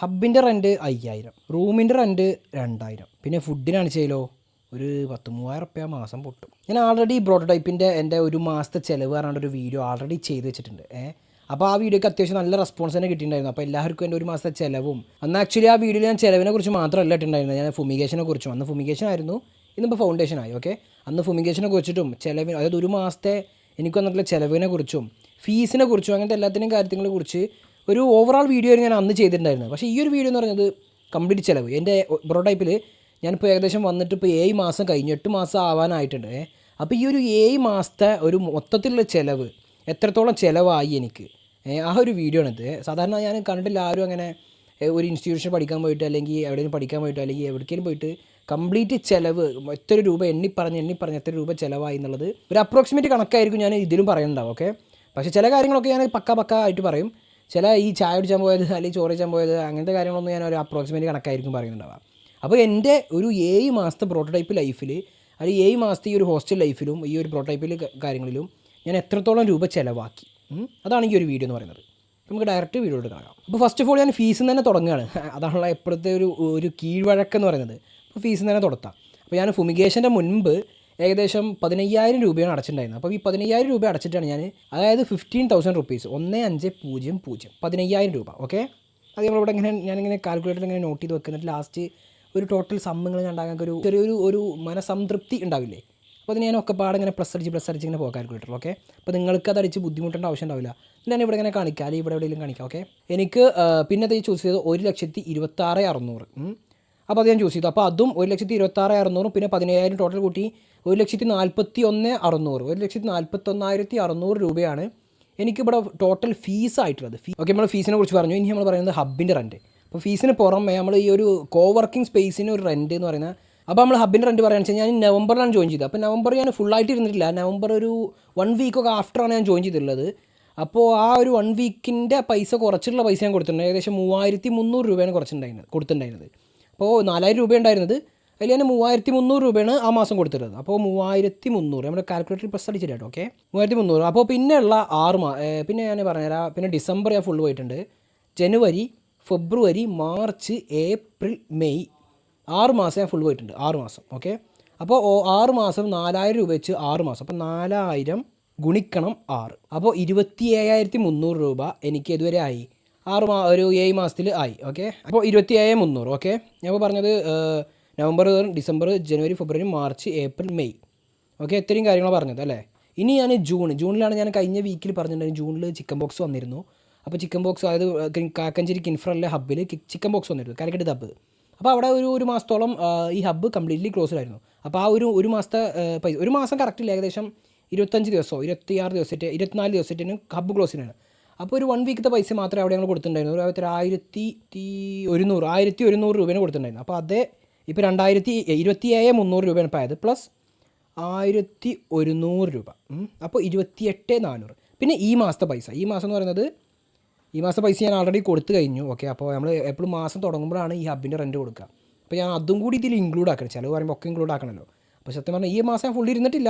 ഹബിൻ്റെ rent 5000, റൂമിൻ്റെ rent 2000, പിന്നെ ഫുഡിനാണ് ചെയ്യലോ ഒരു 10,000-3000 മാസം പൊട്ടും. ഞാൻ ആൾറെഡി പ്രോട്ടോടൈപ്പിൻ്റെ എൻ്റെ ഒരു മാസത്തെ ചിലവ് പറഞ്ഞൊരു വീഡിയോ ആൾറെഡി ചെയ്ത് വെച്ചിട്ടുണ്ട്. അപ്പോൾ ആ വീഡിയോക്ക് അത്യാവശ്യം നല്ല റെസ്പോൺസ് തന്നെ കിട്ടിയിട്ടുണ്ടായിരുന്നു. അപ്പോൾ എല്ലാവർക്കും എൻ്റെ ഒരു മാസത്തെ ചിലവും അന്ന് ആക്ച്വലി ആ വീഡിയോയിൽ ഞാൻ ചിലവിനെ കുറിച്ച് മാത്രമല്ല ഇട്ടുണ്ടായിരുന്നത്, ഞാൻ ഫുമിഗേഷനെ കുറിച്ചും. അന്ന് ഫുമിഗേഷൻ ആയിരുന്നു, ഇന്നിപ്പോൾ ഫൗണ്ടേഷൻ ആയി. ഓക്കെ, അന്ന് ഫുമിഗേഷനെ കുറിച്ചിട്ടും ചിലവിന്, അതായത് ഒരു മാസത്തെ എനിക്ക് വന്നിട്ടുള്ള ചിലവിനെ കുറിച്ചും ഫീസിനെ കുറിച്ചും അങ്ങനത്തെ എല്ലാത്തിനും കാര്യങ്ങളെ കുറിച്ച് ഒരു ഓവറോൾ വീഡിയോ ഞാൻ അന്ന് ചെയ്തിട്ടുണ്ടായിരുന്നത്. പക്ഷേ ഈ ഒരു വീഡിയോ എന്ന് പറയുന്നത് കംപ്ലീറ്റ് ചിലവ്. എൻ്റെ പ്രോട്ടോടൈപ്പിൽ ഞാനിപ്പോൾ ഏകദേശം വന്നിട്ട് ഇപ്പോൾ 7 മാസം കഴിഞ്ഞ് 8 മാസം ആവാനായിട്ടുണ്ട്. അപ്പോൾ ഈ ഒരു 7 മാസത്തെ ഒരു മൊത്തത്തിലുള്ള ചിലവ് എത്രത്തോളം ചിലവായി എനിക്ക്, ആ ഒരു വീഡിയോ ആണിത്. സാധാരണ ഞാൻ കണ്ടിട്ടില്ല ആരും അങ്ങനെ ഒരു ഇൻസ്റ്റിറ്റ്യൂഷൻ പഠിക്കാൻ പോയിട്ട് അല്ലെങ്കിൽ എവിടെയെങ്കിലും പഠിക്കാൻ പോയിട്ട് അല്ലെങ്കിൽ എവിടേക്കെങ്കിലും പോയിട്ട് കംപ്ലീറ്റ് ചിലവ് എത്ര രൂപ എണ്ണിപ്പറഞ്ഞ് എത്ര രൂപ ചിലവായി എന്നുള്ളത് ഒരു അപ്രോക്സിമേറ്റ് കണക്കായിരിക്കും ഞാൻ ഇതിലും പറയുന്നുണ്ടാവും. ഓക്കെ, പക്ഷേ ചില കാര്യങ്ങളൊക്കെ ഞാൻ പക്ക ആയിട്ട് പറയും. ചില ഈ ചായ കുടിച്ചാൻ പോയത് അല്ലെങ്കിൽ ചോറ് കഴിച്ചാൻ പോയത് അങ്ങനത്തെ കാര്യങ്ങളൊന്നും ഞാൻ ഒരു അപ്രോക്സിമേറ്റ് കണക്കായിരിക്കും പറയുന്നുണ്ടാവുക. അപ്പോൾ എൻ്റെ ഒരു 7 മാസത്തെ പ്രോട്ടോടൈപ്പ് ലൈഫിൽ അല്ലെങ്കിൽ 7 മാസത്തെ ഈ ഒരു ഹോസ്റ്റൽ ലൈഫിലും ഈ ഒരു പ്രോട്ടോടൈപ്പിൽ കാര്യങ്ങളിലും ഞാൻ എത്രത്തോളം രൂപ ചിലവാക്കി, അതാണ് ഈ ഒരു വീഡിയോ എന്ന് പറയുന്നത്. നമുക്ക് ഡയറക്റ്റ് വീഡിയോ എടുക്കാം. അപ്പോൾ ഫസ്റ്റ് ഓഫ് ഓൾ ഞാൻ ഫീസിൽ നിന്ന് തന്നെ തുടങ്ങുകയാണ്. അതാണുള്ള എപ്പോഴത്തെ ഒരു കീഴ്വഴക്കെന്ന് പറയുന്നത്. അപ്പോൾ ഫീസിൽ നിന്ന് തന്നെ തുടത്താം. അപ്പോൾ ഞാൻ ഫുമിഗേഷൻ്റെ മുൻപ് ഏകദേശം 15,000 രൂപയാണ് അടച്ചിട്ടുണ്ടായിരുന്നത്. അപ്പോൾ ഈ 15,000 രൂപ അടച്ചിട്ടാണ് ഞാൻ, അതായത് 15,000 റുപ്പീസ്, 1500 15,000 രൂപ. ഓക്കെ, അത് നമ്മളിവിടെ ഞാനിങ്ങനെ കാൽക്കുലേറ്റർ ഇങ്ങനെ നോട്ട് ചെയ്ത് വെക്കുന്നിട്ട് ലാസ്റ്റ് ഒരു ടോട്ടൽ സമ്മങ്ങൾ ഉണ്ടാകാൻ ഒരു ചെറിയൊരു മനസംതൃപ്തി ഉണ്ടാവില്ലേ. അപ്പോൾ അത് ഞാൻ ഒക്കെ പാടെ ഇങ്ങനെ പ്ലസ് അടിച്ച് ഇങ്ങനെ പോകാം കാൽക്കുലേറ്റർ. ഓക്കെ, അപ്പോൾ നിങ്ങൾക്ക് അത് അടിച്ച് ബുദ്ധിമുട്ടേണ്ട ആവശ്യം ഉണ്ടാവില്ല. ഞാൻ ഇവിടെ ഇങ്ങനെ കാണിക്കാം, അല്ലെങ്കിൽ ഇവിടെ എവിടെയെങ്കിലും കാണിക്കാം. ഓക്കെ, എനിക്ക് പിന്നെ അത് ചൂസ് ചെയ്തത് 1,26,600. അപ്പോൾ അത് ഞാൻ ചൂസ് ചെയ്തു. അപ്പോൾ അതും 1,26,600 പിന്നെ 15,000 ടോട്ടൽ കൂട്ടി 1,41,600, 1,41,600 രൂപയാണ് എനിക്കിവിടെ ടോട്ടൽ ഫീസായിട്ടുള്ളത്. ഓക്കെ, നമ്മൾ ഫീസിനെ കുറിച്ച് പറഞ്ഞു. ഇനി നമ്മൾ പറയുന്നത് ഹബിൻ്റെ റെൻറ്റ്. അപ്പോൾ ഫീസിന് പുറമേ നമ്മൾ ഈ ഒരു കോവർക്കിംഗ് സ്പേസിന് ഒരു റെൻറ്റ് എന്ന് പറയുന്നത്, അപ്പോൾ നമ്മൾ ഹബിൻ്റെ റെൻറ്റ് പറയുകയാണെന്ന് വെച്ചാൽ ഞാൻ നവംബറിലാണ് ജോയിൻ ചെയ്തത്. അപ്പോൾ നവംബർ ഞാൻ ഫുള്ളായിട്ട് ഇരുന്നിട്ടില്ല. നവംബർ ഒരു 1 വീക്കൊക്കെ ആഫ്റ്ററാണ് ഞാൻ ജോയിൻ ചെയ്തിട്ടുള്ളത്. അപ്പോൾ ആ ഒരു 1 വീക്കിൻ്റെ പൈസ കുറച്ചുള്ള പൈസ ഞാൻ കൊടുത്തിട്ടുണ്ട്. ഏകദേശം 3,300 രൂപയാണ് കൊടുത്തിട്ടുണ്ടായിരുന്നത്. അപ്പോൾ 4,000 രൂപ ഉണ്ടായിരുന്നത്, അതിൽ ഞാൻ 3,300 രൂപയാണ് ആ മാസം കൊടുത്തിട്ടുള്ളത്. അപ്പോൾ 3,300 നമ്മുടെ കാൽക്കുലേറ്ററിൽ പ്ലസ് അടിച്ചിട്ട് കേട്ടോ. ഓക്കെ, 3,300. അപ്പോൾ പിന്നെയുള്ള 6 പിന്നെ ഞാൻ പറഞ്ഞുതരാം. പിന്നെ ഡിസംബർ ഞാൻ ഫുള്ള് പോയിട്ടുണ്ട്. ജനുവരി, ഫെബ്രുവരി, മാർച്ച്, ഏപ്രിൽ, മെയ് 6 മാസം ഞാൻ ഫുൾ പോയിട്ടുണ്ട്. 6 മാസം. ഓക്കെ, അപ്പോൾ 6 മാസം 4,000 രൂപ വെച്ച് 6 മാസം. അപ്പോൾ 4,000 ഗുണിക്കണം 6, അപ്പോൾ 27,300 രൂപ എനിക്ക് ഇതുവരെ ആയി. ഒരു 7 മാസത്തിൽ ആയി. ഓക്കെ, അപ്പോൾ 27,300. ഓക്കെ, ഞാൻ പറഞ്ഞത് നവംബർ, ഡിസംബർ, ജനുവരി, ഫെബ്രുവരി, മാർച്ച്, ഏപ്രിൽ, മെയ്. ഓക്കെ, ഇത്രയും കാര്യങ്ങളാണ് പറഞ്ഞത് അല്ലേ. ഇനി ഞാൻ ജൂണിലാണ് ഞാൻ കഴിഞ്ഞ വീക്കിൽ പറഞ്ഞിട്ടുണ്ടായിരുന്നു. ജൂണിൽ ചിക്കൻ ബോക്സ് വന്നിരുന്നു. അപ്പോൾ ചിക്കൻ ബോക്സ്, അതായത് കാക്കഞ്ചേരി കിൻഫ്രലിലെ ഹബ്ബിൽ ചിക്കൻ ബോക്സ് വന്നിരുന്നു, കാലിക്കറ്റ് ഹബ്ബ്. അപ്പോൾ അവിടെ ഒരു മാസത്തോളം ഈ ഹബ്ബ് കംപ്ലീറ്റ്ലി ക്ലോസ്ഡ് ആയിരുന്നു. അപ്പോൾ ആ ഒരു മാസത്തെ പൈസ, ഒരു മാസം കറക്റ്റില്ല, ഏകദേശം 25 ദിവസമോ 26 ദിവസത്തെ 24 ദിവസത്തേന് ഹബ്ബ് ക്ലോസിനാണ്. അപ്പോൾ ഒരു 1 വീക്കത്തെ പൈസ മാത്രമേ അവിടെ ഞങ്ങൾ കൊടുത്തിട്ടുണ്ടായിരുന്നു. ഒരു 1,100 രൂപയാണ് കൊടുത്തിട്ടുണ്ടായിരുന്നു. അപ്പോൾ അതേ ഇപ്പോൾ 27,300 രൂപയാണ് ഇപ്പോൾ ആയത്, പ്ലസ് 1,100 രൂപ. അപ്പോൾ 28,400. പിന്നെ ഈ മാസത്തെ പൈസ, ഈ മാസം എന്ന് പറയുന്നത്, ഈ മാസത്തെ പൈസ ഞാൻ ആൾറെഡി കൊടുത്തു കഴിഞ്ഞു. ഓക്കെ, അപ്പോൾ നമ്മൾ എപ്പോഴും മാസം തുടങ്ങുമ്പോഴാണ് ഈ ഹബിൻ്റെ റെൻറ്റ് കൊടുക്കുക. അപ്പോൾ ഞാൻ അതും കൂടി ഇതിൽ ഇൻക്ലൂഡ് ആക്കണം. ചിലവ് പറയുമ്പോൾ ഒക്കെ ഇൻക്ലൂഡ് ആക്കണമല്ലോ. അപ്പോൾ സത്യം പറഞ്ഞാൽ ഈ മാസം ഞാൻ ഫുള്ളി ഇരുന്നിട്ടില്ല,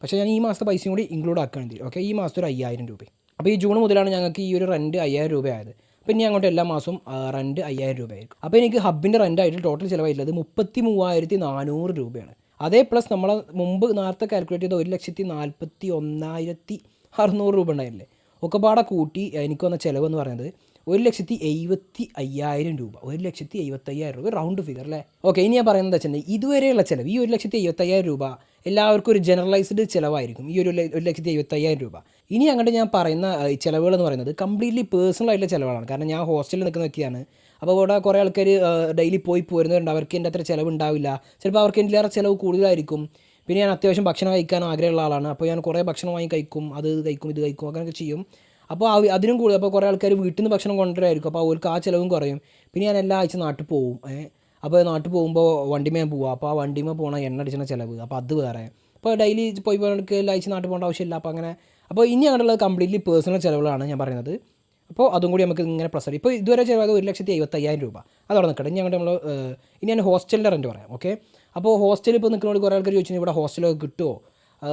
പക്ഷേ ഞാൻ ഈ മാസത്തെ പൈസയും കൂടി ഇൻക്ലൂഡ് ആക്കുകയാണ് ഇതിൽ. ഓക്കെ, ഈ മാസത്തെ ഒരു 5,000 രൂപ. അപ്പോൾ ഈ ജൂൺ മുതലാണ് ഞങ്ങൾക്ക് ഈ ഒരു റെൻറ്റ് 5,000 രൂപ ആയത്. അപ്പോൾ ഇനി അങ്ങോട്ട് എല്ലാ മാസവും റെൻറ്റ് 5,000 രൂപയായിരിക്കും. അപ്പോൾ എനിക്ക് ഹബിൻ്റെ റെൻറ്റായിട്ട് ടോട്ടൽ ചിലവായിട്ടുള്ളത് 33,400 രൂപയാണ്. അതേ പ്ലസ് നമ്മൾ മുമ്പ് നേരത്തെ കാൽക്കുലേറ്റ് ചെയ്ത 1,41,600 രൂപ ഉണ്ടായില്ലേ, ഒക്കെ പാടെ കൂട്ടി എനിക്ക് വന്ന ചിലവെന്ന് പറയുന്നത് 1,75,000 രൂപ. 1,75,000 രൂപ റൗണ്ട് ഫിഗർ അല്ലേ. ഓക്കെ, ഇനി ഞാൻ പറയുന്നത് വെച്ചിട്ടുണ്ടെങ്കിൽ ഇതുവരെയുള്ള ചിലവ് ഈ 1,75,000 രൂപ എല്ലാവർക്കും ഒരു ജനറലൈസ്ഡ് ചിലവായിരിക്കും, ഈ ഒരു 1,75,000 രൂപ. ഇനി അങ്ങോട്ട് ഞാൻ പറയുന്ന ചിലവുകൾ എന്ന് പറയുന്നത് കംപ്ലീറ്റ്ലി പേഴ്സണൽ ആയിട്ടുള്ള ചിലവുകളാണ്. കാരണം ഞാൻ ഹോസ്റ്റലിൽ നിൽക്കുന്ന വ്യക്തിയാണ്. അപ്പോൾ ഇവിടെ കുറേ ആൾക്കാർ ഡെയിലി പോയി പോരുന്നവരുണ്ട്. അവർക്ക് എൻ്റെ അത്ര ചിലവ് ഉണ്ടാവില്ല, ചിലപ്പോൾ അവർക്ക് ഇതിലേറെ ചിലവ് കൂടുതലായിരിക്കും. പിന്നെ ഞാൻ അത്യാവശ്യം ഭക്ഷണം കഴിക്കാൻ ആഗ്രഹമുള്ള ആളാണ്. അപ്പോൾ ഞാൻ കുറേ ഭക്ഷണം വാങ്ങി കഴിക്കും, അത് കഴിക്കും, ഇത് കഴിക്കും, അങ്ങനെയൊക്കെ ചെയ്യും. അപ്പോൾ അതിനും കൂടുതൽ, അപ്പോൾ കുറേ ആൾക്കാർ വീട്ടിൽ നിന്ന് ഭക്ഷണം കൊണ്ടുവരായിരിക്കും. അപ്പോൾ അവർക്ക് ആ ചിലവും കുറയും. പിന്നെ ഞാൻ എല്ലാ ആഴ്ച നാട്ടിൽ പോകും. അപ്പോൾ നാട്ടിൽ പോകുമ്പോൾ വണ്ടിമേ പോവുക, അപ്പോൾ ആ വണ്ടിമേ പോകണം എണ്ണ അടിച്ചുന്ന ചിലവ്, അപ്പോൾ അത് വേറെ. അപ്പോൾ ഡെയിലി പോയി പോയിട്ട് എല്ലാ ആഴ്ച നാട്ടിൽ പോകേണ്ട ആവശ്യമില്ല. അപ്പോൾ അങ്ങനെ, അപ്പോൾ ഇനി അങ്ങനെയുള്ളത് കംപ്ലീറ്റ്ലി പേഴ്സണൽ ചിലവുകളാണ് ഞാൻ പറയുന്നത്. അപ്പോൾ അതും കൂടി നമുക്ക് ഇങ്ങനെ പ്ലസ് ആയി. ഇപ്പോൾ ഇതുവരെ ചിലവായത് 1,75,000 രൂപ. അതവിടെ നിൽക്കട്ടെ. ഇനി അങ്ങോട്ട് ഇനി ഞാൻ ഹോസ്റ്റലിൻ്റെ റെൻറ്റ് പറയാം. ഓക്കെ, അപ്പോൾ ഹോസ്റ്റലിൽ ഇപ്പോൾ നിൽക്കുന്നവർ കുറേ ആൾക്കാർ ചോദിച്ചു ഇവിടെ ഹോസ്റ്റലൊക്കെ കിട്ടുമോ,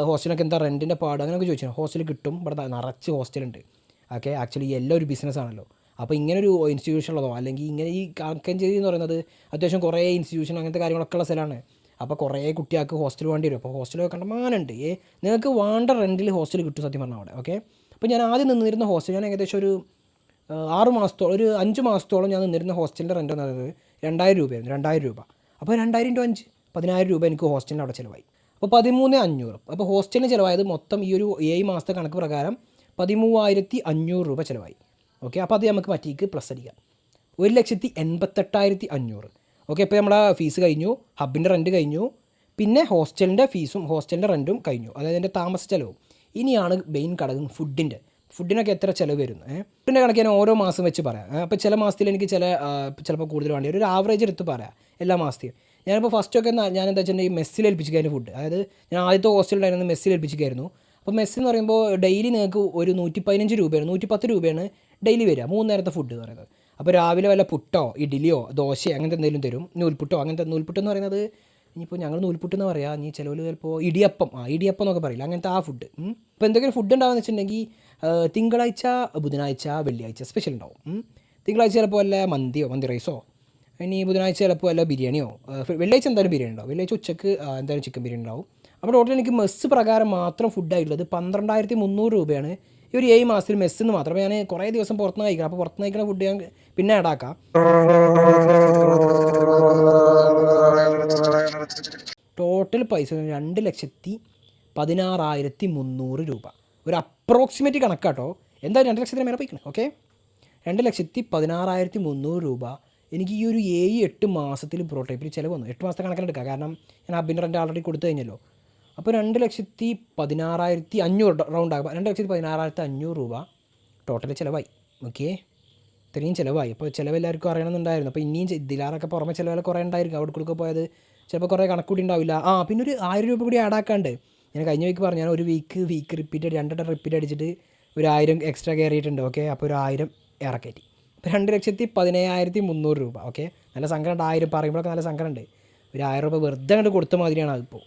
ഹോസ്റ്റലൊക്കെ എന്താ റെൻറ്റിൻ്റെ പാട്, അങ്ങനെയൊക്കെ ചോദിച്ചു. ഹോസ്റ്റൽ കിട്ടും, ഇവിടെ നിറച്ച് ഹോസ്റ്റലുണ്ട്. ഓക്കെ, ആക്ച്വലി എല്ലാം ഒരു ബിസിനസ്സാണല്ലോ. അപ്പോൾ ഇങ്ങനൊരു ഇൻസ്റ്റിറ്റ്യൂഷൻ ഉള്ളതോ അല്ലെങ്കിൽ ഇങ്ങനെ ഈ കാക്കഞ്ചേരി എന്ന് പറയുന്നത് അത്യാവശ്യം കുറേ ഇൻസ്റ്റിറ്റ്യൂഷൻ അങ്ങനത്തെ കാര്യങ്ങളൊക്കെ ഉള്ള സ്ഥലമാണ്. അപ്പോൾ കുറേ കുട്ടികൾക്ക് ഹോസ്റ്റൽ വേണ്ടി വരും. അപ്പോൾ ഹോസ്റ്റൽ കണ്ടമാനുണ്ട്. നിങ്ങൾക്ക് വേണ്ട റെൻറ്റിൽ ഹോസ്റ്റൽ കിട്ടും സത്യം പറഞ്ഞാൽ അവിടെ. ഓക്കെ, അപ്പോൾ ഞാൻ ആദ്യം നിന്നിരുന്ന ഹോസ്റ്റൽ ഞാൻ ഏകദേശം ഒരു 6 മാസത്തോളം, ഒരു 5 മാസത്തോളം ഞാൻ നിന്നിരുന്ന ഹോസ്റ്റലിൻ്റെ റെൻ്റ് എന്ന് പറയുന്നത് 2000 രൂപയായിരുന്നു. 2000 രൂപ. അപ്പോൾ 2000 × 5 10000 രൂപ എനിക്ക് ഹോസ്റ്റലിന് അവിടെ ചിലവായി. അപ്പോൾ 13,500. അപ്പോൾ ഹോസ്റ്റലിന് ചിലവായത് മൊത്തം ഈ ഒരു 7 മാസത്തെ കണക്ക് പ്രകാരം 13,500 രൂപ ചിലവായി. ഓക്കെ, അപ്പോൾ അത് നമുക്ക് മറ്റേക്ക് പ്ലസ് അടിക്കാം. 1,88,500. ഓക്കെ, ഇപ്പോൾ നമ്മുടെ ഫീസ് കഴിഞ്ഞു, ഹബിൻ്റെ റെൻറ്റ് കഴിഞ്ഞു, പിന്നെ ഹോസ്റ്റലിൻ്റെ ഫീസും ഹോസ്റ്റലിൻ്റെ റെൻറ്റും കഴിഞ്ഞു, അതായത് എൻ്റെ താമസ ചിലവും. ഇനിയാണ് മെയിൻ ഘടകം ഫുഡിനൊക്കെ എത്ര ചിലവ് വരുന്നു. ഫുഡിൻ്റെ കണക്ക് ഞാൻ ഓരോ മാസം വെച്ച് പറയാം. അപ്പോൾ ചില മാസത്തിൽ എനിക്ക് ചിലപ്പോൾ കൂടുതൽ വേണ്ടി ഒരു ആവറേജ് എടുത്ത് പറയാം എല്ലാ മാസത്തെയും. ഞാനിപ്പോൾ ഫസ്റ്റൊക്കെ ഞാൻ എന്താ വെച്ചിട്ടുണ്ടെങ്കിൽ മെസ്സിൽ ഏൽപ്പിച്ചിരിക്കുന്ന ഫുഡ്, അതായത് ഞാൻ ആദ്യത്തെ ഹോസ്റ്റലിലായിരുന്നു മെസ്സിൽ ഏൽപ്പിച്ചിരിക്കുന്നു. അപ്പോൾ മെസ്സ് എന്ന് പറയുമ്പോൾ ഡെയിലി നിങ്ങൾക്ക് ഒരു 115 രൂപയാണ് 110 രൂപയാണ് ഡെയിലി വരിക 3 നേരത്തെ ഫുഡ് എന്ന് പറയുന്നത്. അപ്പോൾ രാവിലെ വല്ല പുട്ടോ ഇഡ്ഡലിയോ ദോശയോ അങ്ങനത്തെ എന്തെങ്കിലും തരും, നൂൽപുട്ടോ അങ്ങനത്തെ. നൂൽപുട്ടെന്ന് പറയുന്നത് ഇനിയിപ്പോൾ ഞങ്ങൾ നൂൽപുട്ടെന്ന് പറയാം, ഇനി ചിലവിൽ ചിലപ്പോൾ ഇടിയപ്പം എന്നൊക്കെ പറയില്ല, അങ്ങനത്തെ ആ ഫുഡ്. ഇപ്പോൾ എന്തെങ്കിലും ഫുഡ് ഉണ്ടാകുമെന്ന് വെച്ചിട്ടുണ്ടെങ്കിൽ തിങ്കളാഴ്ച ബുധനാഴ്ച വെള്ളിയാഴ്ച സ്പെഷ്യൽ ഉണ്ടാവും. തിങ്കളാഴ്ച ചിലപ്പോൾ വല്ല മന്തി റൈസോ, ഇനി ബുധനാഴ്ച ചിലപ്പോൾ വല്ല ബിരിയാണിയോ, വെള്ളിയാഴ്ച എന്തായാലും ബിരിയാണി ഉണ്ടാവും, വെള്ളിയാഴ്ച ഉച്ചക്ക് എന്തായാലും ചിക്കൻ ബിരിയാണി ഉണ്ടാവും. അപ്പോൾ ടോട്ടൽ എനിക്ക് മെസ്സ് പ്രകാരം മാത്രം ഫുഡായിട്ടുള്ളത് 12,300 രൂപയാണ് ഈ ഒരു 7 മാസത്തിൽ മെസ്സിന്ന് മാത്രം. അപ്പോൾ ഞാൻ കുറേ ദിവസം പുറത്തുനിന്ന് കഴിക്കണം. അപ്പോൾ പുറത്തുനിന്ന് കഴിക്കുന്ന ഫുഡ് ഞാൻ പിന്നെ ആഡാക്കാം. ടോട്ടൽ പൈസ 2,16,300 രൂപ. ഒരു അപ്രോക്സിമേറ്റ് കണക്കാട്ടോ, എന്തായാലും 2,00,000 മേലെ പോയിക്കണം. ഓക്കെ, 2,16,300 രൂപ എനിക്ക് ഈ ഒരു 7-8 മാസത്തിൽ പ്രോട്ടോടൈപ്പിൽ ചിലവ് വന്നു. 8 മാസത്തെ കണക്കിലെടുക്കുക, കാരണം ഞാൻ ഹബിൻ്റെ റെൻ്റ് ആൾറെഡി കൊടുത്തു കഴിഞ്ഞല്ലോ. അപ്പോൾ 2,16,500 റൗണ്ട് ആകുമ്പോൾ 2,16,500 രൂപ ടോട്ടൽ ചിലവായി. ഓക്കെ, ഇത്രയും ചിലവായി. അപ്പോൾ ചിലവ് എല്ലാവർക്കും അറിയണമെന്നുണ്ടായിരുന്നു. അപ്പോൾ ഇനിയും ഇതിലാറൊക്കെ പുറമെ ചിലവെല്ലാം കുറേ ഉണ്ടായിരിക്കും. അവിടെ കൊടുക്കുക പോയത് ചിലപ്പോൾ കുറേ കണക്കൂടി ഉണ്ടാവില്ല. പിന്നെ ഒരു 1000 രൂപ കൂടി ആഡാക്കാണ്ട്. ഞാൻ കഴിഞ്ഞ വീക്ക് പറഞ്ഞു, ഞാൻ ഒരു വീക്ക് റിപ്പീറ്റ് 2 വട്ടം റിപ്പീറ്റ് അടിച്ചിട്ട് ഒരു 1000 എക്സ്ട്രാ കയറിയിട്ടുണ്ട്. ഓക്കെ, അപ്പോൾ ഒരു 1000 ഇറക്കറ്റി. ഇപ്പോൾ 2,17,300 രൂപ. ഓക്കെ, നല്ല സങ്കടമുണ്ട്. 1000 പറയുമ്പോഴൊക്കെ നല്ല സങ്കടമുണ്ട്. ഒരു 1000 രൂപ വെറുതെ അങ്ങോട്ട് കൊടുത്ത മാതിരിയാണ് അതിപ്പോൾ.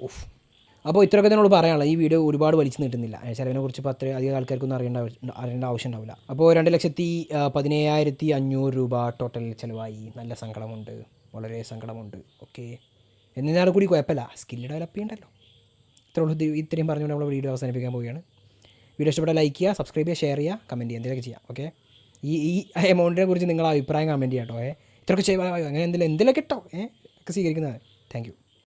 അപ്പോൾ ഇത്രയൊക്കെ തന്നെയുള്ളൂ പറയാനുള്ളത്. ഈ വീഡിയോ ഒരുപാട് വലിച്ചു നീട്ടുന്നില്ല. ചിലവിനെ കുറിച്ച് ഇപ്പോൾ അധികം ആൾക്കാർക്കൊന്നും അറിയേണ്ട ആവശ്യം ഉണ്ടാവില്ല. അപ്പോൾ 2,17,500 രൂപ ടോട്ടൽ ചിലവായി. നല്ല സങ്കടമുണ്ട്, വളരെ സങ്കടമുണ്ട്. ഓക്കെ, എന്നിരുന്നാൽ കൂടി കുഴപ്പമില്ല, സ്കില്ല് ഡെവലപ്പ് ചെയ്യണ്ടല്ലോ. ഇത്രയും പറഞ്ഞുകൊണ്ട് നമ്മൾ വീഡിയോ അവസാനിപ്പിക്കാൻ പോവുകയാണ്. വീഡിയോ ഇഷ്ടപ്പെട്ടാൽ ലൈക്ക് ചെയ്യുക, സബ്സ്ക്രൈബ് ചെയ്യുക, ഷെയർ ചെയ്യുക, കമൻറ്റ് ചെയ്യുക, എന്തെങ്കിലുമൊക്കെ ചെയ്യാം. ഓക്കെ, ഈ എമൗണ്ടിനെ കുറിച്ച് നിങ്ങളുടെ അഭിപ്രായം കമൻറ്റ് ചെയ്യാം കേട്ടോ. ഇത്രയൊക്കെ ചെയ്യുക, അങ്ങനെ എന്തെങ്കിലും കിട്ടോ ഒക്കെ സ്വീകരിക്കുന്നതാണ്. Thank you.